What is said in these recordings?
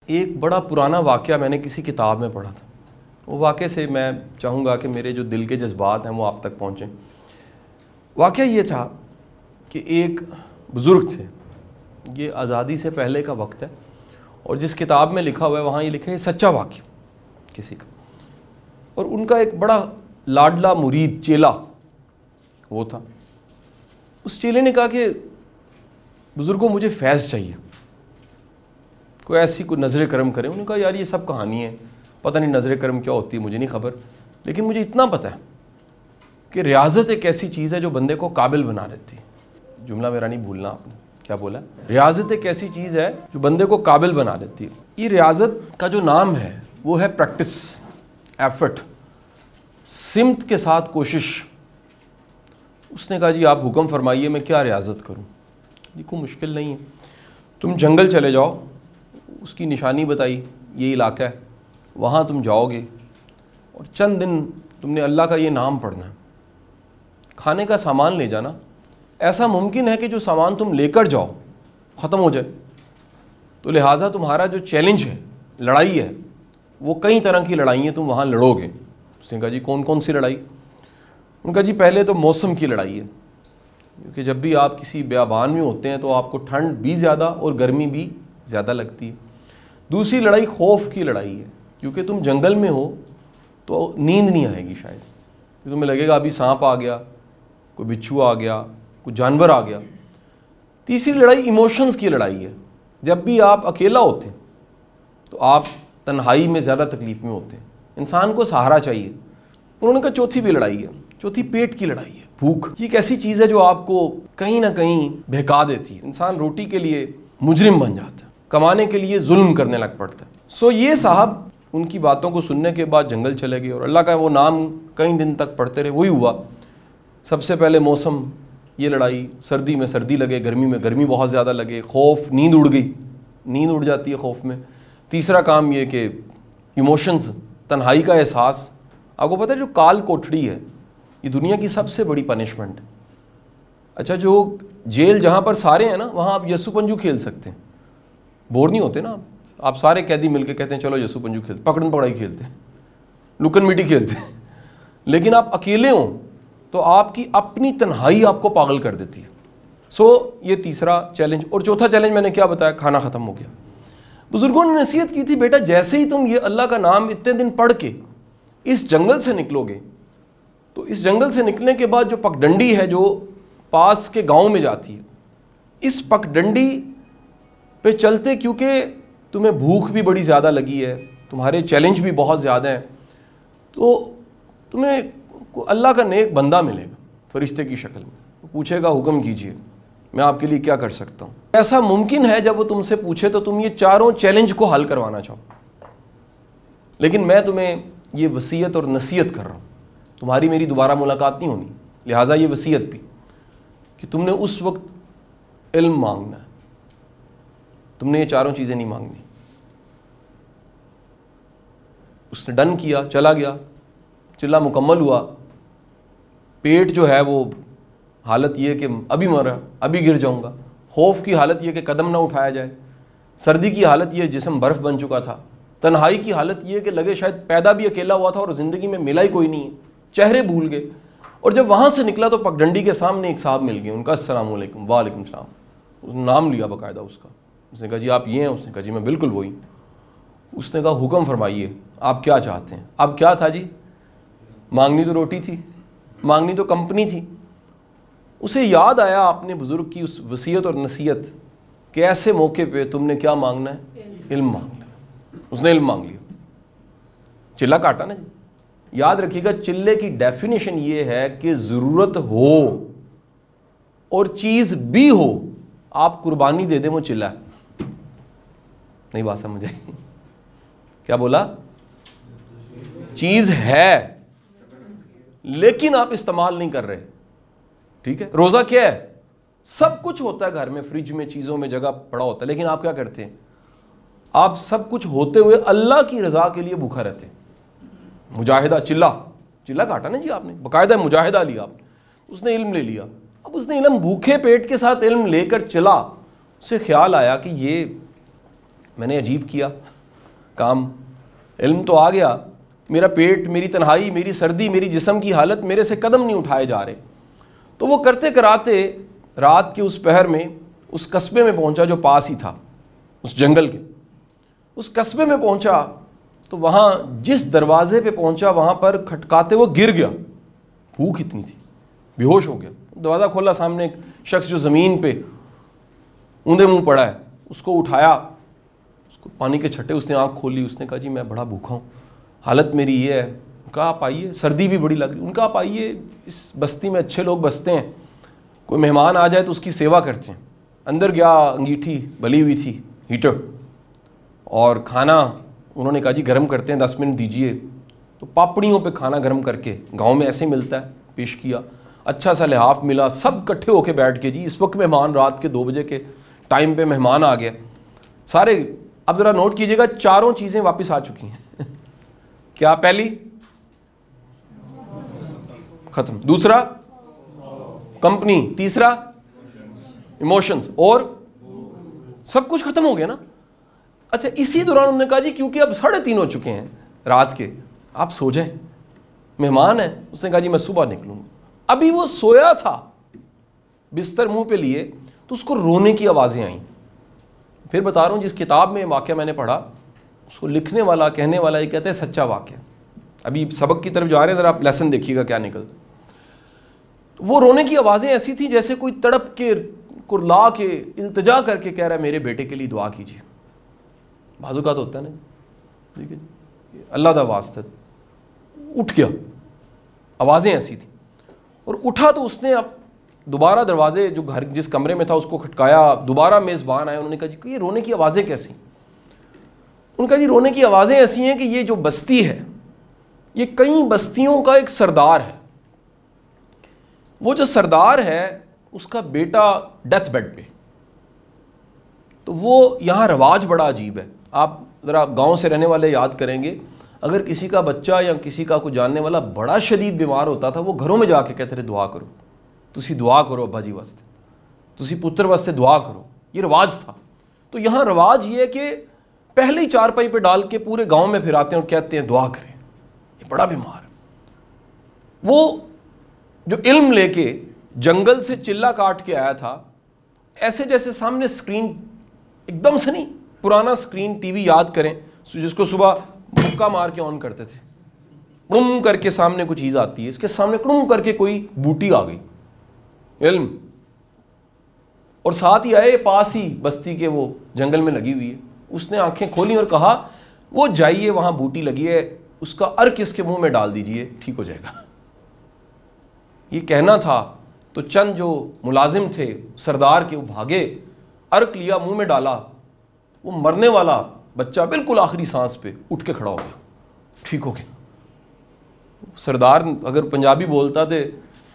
ایک بڑا پرانا واقعہ میں نے کسی کتاب میں پڑھا تھا، وہ واقعے سے میں چاہوں گا کہ میرے جو دل کے جذبات ہیں وہ آپ تک پہنچیں۔ واقعہ یہ تھا کہ ایک بزرگ تھے، یہ آزادی سے پہلے کا وقت ہے، اور جس کتاب میں لکھا ہوا ہے وہاں یہ لکھا ہے سچا واقعہ کسی کا، اور ان کا ایک بڑا لاڈلا مرید چیلا وہ تھا۔ اس چیلے نے کہا کہ بزرگوں مجھے فیض چاہیے، کوئی ایسی کوئی نظر کرم کرے۔ انہوں نے کہا یار یہ سب کہانی ہے، پتہ نہیں نظر کرم کیا ہوتی ہے، مجھے نہیں خبر، لیکن مجھے اتنا پتہ ہے کہ ریاضت ایک ایسی چیز ہے جو بندے کو قابل بنا دیتی ہے۔ جملہ میرا نہیں بھولنا آپ نے، کیا بولا؟ ریاضت ایک ایسی چیز ہے جو بندے کو قابل بنا دیتی ہے۔ یہ ریاضت کا جو نام ہے وہ ہے پریکٹس، ایفرٹ، سمت کے ساتھ کوشش۔ اس نے کہا جی آپ حکم فرمائیے میں کیا ریاضت کروں؟ یہ کوئی مشکل نہیں ہے، تم جنگل چلے جاؤ، اس کی نشانی بتائی یہ علاقہ ہے، وہاں تم جاؤ گے اور چند دن تم نے اللہ کا یہ نام پڑھنا ہے، کھانے کا سامان لے جانا، ایسا ممکن ہے کہ جو سامان تم لے کر جاؤ ختم ہو جائے، تو لہٰذا تمہارا جو چیلنج ہے، لڑائی ہے، وہ کئی طرح کی لڑائی ہیں، تم وہاں لڑو گے۔ اس نے کہا جی کون کون سی لڑائی؟ ان کا جی پہلے تو موسم کی لڑائی ہے، کیونکہ جب بھی آپ کسی بیابان میں ہوتے ہیں تو آپ کو ٹھنڈ بھی زیادہ اور گرمی بھی زیادہ لگتی ہے۔ دوسری لڑائی خوف کی لڑائی ہے، کیونکہ تم جنگل میں ہو تو نیند نہیں آئے گی شاید، کہ تمہیں لگے گا ابھی سانپ آ گیا، کوئی بچھو آ گیا، کوئی جانور آ گیا۔ تیسری لڑائی ایموشنز کی لڑائی ہے، جب بھی آپ اکیلا ہوتے ہیں تو آپ تنہائی میں زیادہ تکلیف میں ہوتے ہیں، انسان کو سہارا چاہیے۔ انہوں نے کہا چوتھی بھی لڑائی ہے، چوتھی پیٹ کی لڑائی ہے، بھوک۔ یہ ایک ایسی چیز ہے جو آپ کو کہیں نہ کہیں بہکا دیتی ہے، انسان روٹی کے لیے مجرم بن جاتا ہے، کمانے کے لیے ظلم کرنے لگ پڑتا ہے۔ یہ صاحب ان کی باتوں کو سننے کے بعد جنگل چلے گئے اور اللہ کا وہ نام کئی دن تک پڑھتے رہے۔ وہی ہوا، سب سے پہلے موسم، یہ لڑائی، سردی میں سردی لگے، گرمی میں گرمی بہت زیادہ لگے، خوف، نیند اڑ گئی، نیند اڑ جاتی ہے خوف میں۔ تیسرا کام یہ کہ ایموشنز، تنہائی کا احساس۔ آپ کو پتہ ہے جو کال کوٹھڑی ہے یہ دنیا کی سب سے بڑی پنشمنٹ ہے۔ اچھا جو جیل جہاں پر سارے ہیں نا وہاں آپ یسو پنجو کھیل سکتے ہیں، بور نہیں ہوتے نا آپ سارے قیدی مل کے کہتے ہیں چلو یسو پنجو کھیلتے، پکڑن پکڑائی کھیلتے ہیں، لکن میٹی کھیلتے ہیں، لیکن آپ اکیلے ہوں تو آپ کی اپنی تنہائی آپ کو پاگل کر دیتی ہے۔ یہ تیسرا چیلنج۔ اور چوتھا چیلنج میں نے کیا بتایا؟ کھانا ختم ہو گیا۔ بزرگوں نے نصیحت کی تھی بیٹا جیسے ہی تم یہ اللہ کا نام اتنے دن پڑھ کے اس جنگل سے نکلو گے تو اس جنگل سے نکلنے کے بعد جو پگڈنڈی ہے جو پاس کے گاؤں میں جاتی ہے، اس پگڈنڈی پہ چلتے، کیونکہ تمہیں بھوک بھی بڑی زیادہ لگی ہے، تمہارے چیلنج بھی بہت زیادہ ہیں، تو تمہیں اللہ کا نیک بندہ ملے گا فرشتے کی شکل میں، پوچھے گا حکم کیجئے میں آپ کے لیے کیا کر سکتا ہوں۔ ایسا ممکن ہے جب وہ تم سے پوچھے تو تم یہ چاروں چیلنج کو حل کروانا چاہو، لیکن میں تمہیں یہ وصیت اور نصیحت کر رہا ہوں، تمہاری میری دوبارہ ملاقات نہیں ہونی، لہٰذا یہ وصیت بھی کہ تم نے اس وقت علم مانگنا ہے، تم نے یہ چاروں چیزیں نہیں مانگنی۔ اس نے ڈن کیا، چلا گیا، چلا مکمل ہوا۔ پیٹ جو ہے وہ حالت یہ کہ ابھی مرا، ابھی گر جاؤں گا، خوف کی حالت یہ کہ قدم نہ اٹھایا جائے، سردی کی حالت یہ جسم برف بن چکا تھا، تنہائی کی حالت یہ کہ لگے شاید پیدا بھی اکیلا ہوا تھا اور زندگی میں ملا ہی کوئی نہیں ہے، چہرے بھول گئے۔ اور جب وہاں سے نکلا تو پگڈنڈی کے سامنے ایک صاحب مل گئے، ان کا السلام علیکم، وعلیکم السلام، اس نے نام لیا باقاعدہ اس کا۔ اس نے کہا جی آپ یہ ہیں؟ اس نے کہا جی میں بالکل وہی۔ اس نے کہا حکم فرمائیے آپ کیا چاہتے ہیں؟ اب کیا تھا جی؟ مانگنی تو روٹی تھی، مانگنی تو کمپنی تھی۔ اسے یاد آیا اپنے بزرگ کی اس وصیت اور نصیحت کہ ایسے موقع پہ تم نے کیا مانگنا ہے؟ علم مانگنا ہے۔ اس نے علم مانگ لیا، چلا کاٹا نا جی۔ یاد رکھیے گا چلے کی ڈیفینیشن یہ ہے کہ ضرورت ہو اور چیز بھی ہو، آپ قربانی دے دیں وہ چلا ہے۔ نہیں بات سمجھ آئی؟ کیا بولا؟ چیز ہے لیکن آپ استعمال نہیں کر رہے، ٹھیک ہے؟ روزہ کیا ہے؟ سب کچھ ہوتا ہے گھر میں، فریج میں، چیزوں میں جگہ پڑا ہوتا ہے، لیکن آپ کیا کرتے ہیں؟ آپ سب کچھ ہوتے ہوئے اللہ کی رضا کے لیے بھوکا رہتے ہیں۔ مجاہدہ، چلا کاٹا نا جی آپ نے، باقاعدہ مجاہدہ لیا آپ نے۔ اس نے علم لے لیا، اب اس نے علم بھوکے پیٹ کے ساتھ علم لے کر چلا، اسے خیال آیا کہ یہ میں نے عجیب کیا، کام، علم تو آ گیا، میرا پیٹ، میری تنہائی، میری سردی، میری جسم کی حالت، میرے سے قدم نہیں اٹھائے جا رہے. تو وہ کرتے کراتے رات کے اس پہر میں اس قصبے میں پہنچا جو پاس ہی تھا، اس جنگل کے. اس قصبے میں پہنچا تو وہاں جس دروازے پہ پہنچا وہاں پر کھٹکاتے وہ گر گیا، بھوک اتنی تھی، بے ہوش ہو گیا. دروازہ کھولا، سامنے ایک شخص جو زمین پہ اوندے منہ پڑا ہے، اس کو اٹھایا، اس کو پانی کے چھٹے، اس نے آنکھ کھولی، اس نے کہا جی میں بڑا بھوکا ہوں، حالت میری یہ ہے. ان کا آپ آئیے، سردی بھی بڑی لگ رہی. ان کا آپ آئیے، اس بستی میں اچھے لوگ بستے ہیں، کوئی مہمان آ جائے تو اس کی سیوا کرتے ہیں. اندر گیا، انگیٹھی بلی ہوئی تھی، ہیٹر، اور کھانا انہوں نے کہا جی گرم کرتے ہیں، 10 منٹ دیجئے. تو پاپڑیوں پہ کھانا گرم کر کے، گاؤں میں ایسے ہی ملتا ہے، پیش کیا. اچھا سا لحاف ملا، سب کٹھے ہو کے بیٹھ کے، جی اس وقت مہمان، رات کے 2 بجے کے ٹائم پہ مہمان آ گیا سارے. اب ذرا نوٹ کیجئے گا، چاروں چیزیں واپس آ چکی ہیں. کیا؟ پہلی ختم، دوسرا کمپنی، تیسرا ایموشنز، اور سب کچھ ختم ہو گیا نا. اچھا اسی دوران انہوں نے کہا جی کیونکہ اب 3:30 ہو چکے ہیں رات کے، آپ سو جائیں، مہمان ہیں. اس نے کہا جی میں صبح نکلوں گا. ابھی وہ سویا تھا بستر منہ پہ لیے تو اس کو رونے کی آوازیں آئیں. پھر بتا رہا ہوں، جس کتاب میں واقعہ میں نے پڑھا اس کو لکھنے والا، کہنے والا یہ کہتے ہیں سچا واقعہ. ابھی سبق کی طرف جا رہے ہیں، ذرا آپ لیسن دیکھیے گا کیا نکلتا. وہ رونے کی آوازیں ایسی تھیں جیسے کوئی تڑپ کے، کرلا کے، التجا کر کے کہہ رہا ہے میرے بیٹے کے لیے دعا کیجیے. بازو کا تو ہوتا ہے نا، ٹھیک ہے جی، اللہ دا واسطہ. اٹھ گیا، آوازیں ایسی تھیں، اور اٹھا تو اس نے اب دوبارہ دروازے، جو گھر جس کمرے میں تھا اس کو کھٹکایا. دوبارہ میزبان آئے، انہوں نے کہا جی یہ رونے کی آوازیں کیسی؟ ان کا جی رونے کی آوازیں ایسی ہیں کہ یہ جو بستی ہے یہ کئی بستیوں کا ایک سردار ہے. وہ جو سردار ہے اس کا بیٹا ڈیتھ بیڈ پہ. تو وہ یہاں رواج بڑا عجیب ہے. آپ ذرا گاؤں سے رہنے والے یاد کریں گے، اگر کسی کا بچہ یا کسی کا کوئی جاننے والا بڑا شدید بیمار ہوتا تھا، وہ گھروں میں جا کے کہتے تھے دعا کرو، تسی دعا کرو ابا جی واسطے، تسی پتر واسطے دعا کرو. یہ رواج تھا. تو یہاں رواج یہ ہے کہ پہلے ہی چارپائی پہ ڈال کے پورے گاؤں میں پھراتے ہیں اور کہتے ہیں دعا کریں، یہ بڑا بیمار ہے. وہ جو علم لے کے جنگل سے چلا کاٹ کے آیا تھا، ایسے جیسے سامنے اسکرین، ایک دم سے نہیں، پرانا اسکرین ٹی وی یاد کریں جس کو صبح مکہ مار کے آن کرتے تھے، کڑم کر کے سامنے کوئی چیز آتی ہے، اس کے سامنے کڑم کر کے کوئی بوٹی آ گئی، علم. اور ساتھ ہی آئے، پاس ہی بستی کے وہ جنگل میں لگی ہوئی ہے. اس نے آنکھیں کھولی اور کہا وہ جائیے وہاں بوٹی لگی ہے، اس کا ارک اس کے منہ میں ڈال دیجئے، ٹھیک ہو جائے گا. یہ کہنا تھا تو چند جو ملازم تھے سردار کے، وہ بھاگے، ارک لیا، منہ میں ڈالا. وہ مرنے والا بچہ بالکل آخری سانس پہ اٹھ کے کھڑا ہو گیا، ٹھیک ہو گیا. سردار اگر پنجابی بولتا تھے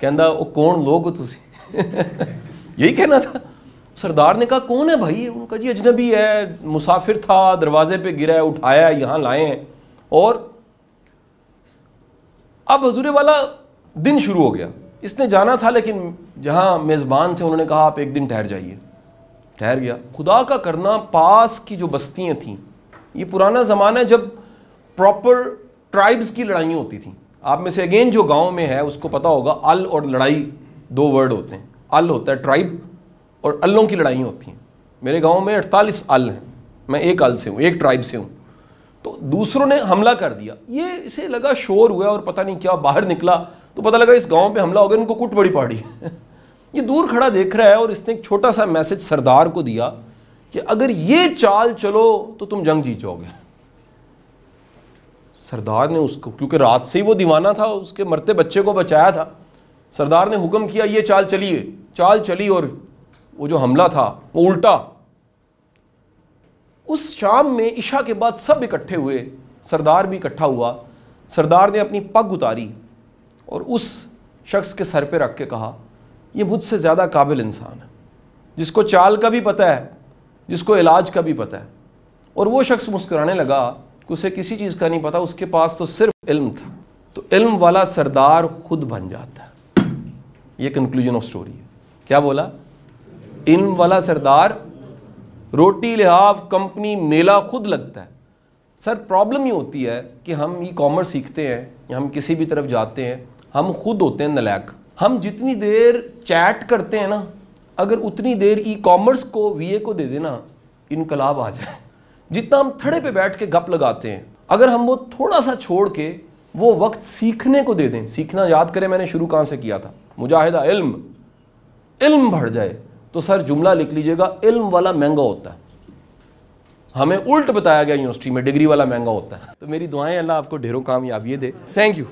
کہندا او کون لوگ ہو تسی یہی کہنا تھا. سردار نے کہا کون ہے بھائی؟ ان کا جی اجنبی ہے، مسافر تھا، دروازے پہ گرا ہے، اٹھایا ہے، یہاں لائے ہیں. اور اب حضور والا دن شروع ہو گیا. اس نے جانا تھا لیکن جہاں میزبان تھے انہوں نے کہا آپ ایک دن ٹھہر جائیے. ٹھہر گیا. خدا کا کرنا، پاس کی جو بستیاں تھیں، یہ پرانا زمانہ ہے جب پراپر ٹرائبز کی لڑائیاں ہوتی تھیں. آپ میں سے اگین جو گاؤں میں ہے اس کو پتا ہوگا، ال اور لڑائی 2 ورڈ ہوتے ہیں. ال ہوتا ہے ٹرائب، اور الوں کی لڑائیاں ہوتی ہیں. میرے گاؤں میں 48 ال ہیں، میں ایک ال سے ہوں، ایک ٹرائب سے ہوں. تو دوسروں نے حملہ کر دیا، یہ اسے لگا شور ہوا اور پتہ نہیں کیا، باہر نکلا تو پتہ لگا اس گاؤں پہ حملہ ہو گیا، ان کو کٹ بڑی پاڑی ہے. یہ دور کھڑا دیکھ رہا ہے اور اس نے ایک چھوٹا سا میسج سردار کو دیا کہ اگر یہ چال چلو تو تم جنگ جیت جاؤ گے. سردار نے اس کو، کیونکہ رات سے ہی وہ دیوانہ تھا، اس کے مرتے بچے کو بچایا تھا، سردار نے حکم کیا یہ چال چلیے. چال چلی اور وہ جو حملہ تھا وہ الٹا. اس شام میں عشاء کے بعد سب اکٹھے ہوئے، سردار بھی اکٹھا ہوا. سردار نے اپنی پگ اتاری اور اس شخص کے سر پہ رکھ کے کہا یہ مجھ سے زیادہ قابل انسان ہے، جس کو چال کا بھی پتہ ہے، جس کو علاج کا بھی پتہ ہے. اور وہ شخص مسکرانے لگا کہ اسے کسی چیز کا نہیں پتا، اس کے پاس تو صرف علم تھا. تو علم والا سردار خود بن جاتا ہے. یہ کنکلوژن آف سٹوری ہے. کیا بولا؟ علم والا سردار، روٹی لحاف کمپنی میلہ خود لگتا ہے. سر پرابلم یہ ہوتی ہے کہ ہم ای کامرس سیکھتے ہیں یا ہم کسی بھی طرف جاتے ہیں، ہم خود ہوتے ہیں نالیک. ہم جتنی دیر چیٹ کرتے ہیں نا، اگر اتنی دیر ای کامرس کو وی اے کو دے دینا، انقلاب آ جائے. جتنا ہم تھڑے پہ بیٹھ کے گپ لگاتے ہیں، اگر ہم وہ تھوڑا سا چھوڑ کے وہ وقت سیکھنے کو دے دیں. سیکھنا یاد کریں میں نے شروع کہاں سے کیا تھا، مجاہدہ علم بڑھ جائے. تو سر جملہ لکھ لیجئے گا، علم والا مہنگا ہوتا ہے. ہمیں الٹ بتایا گیا یونیورسٹی میں ڈگری والا مہنگا ہوتا ہے. تو میری دعائیں اللہ آپ کو ڈھیروں کامیابی دے. Thank you.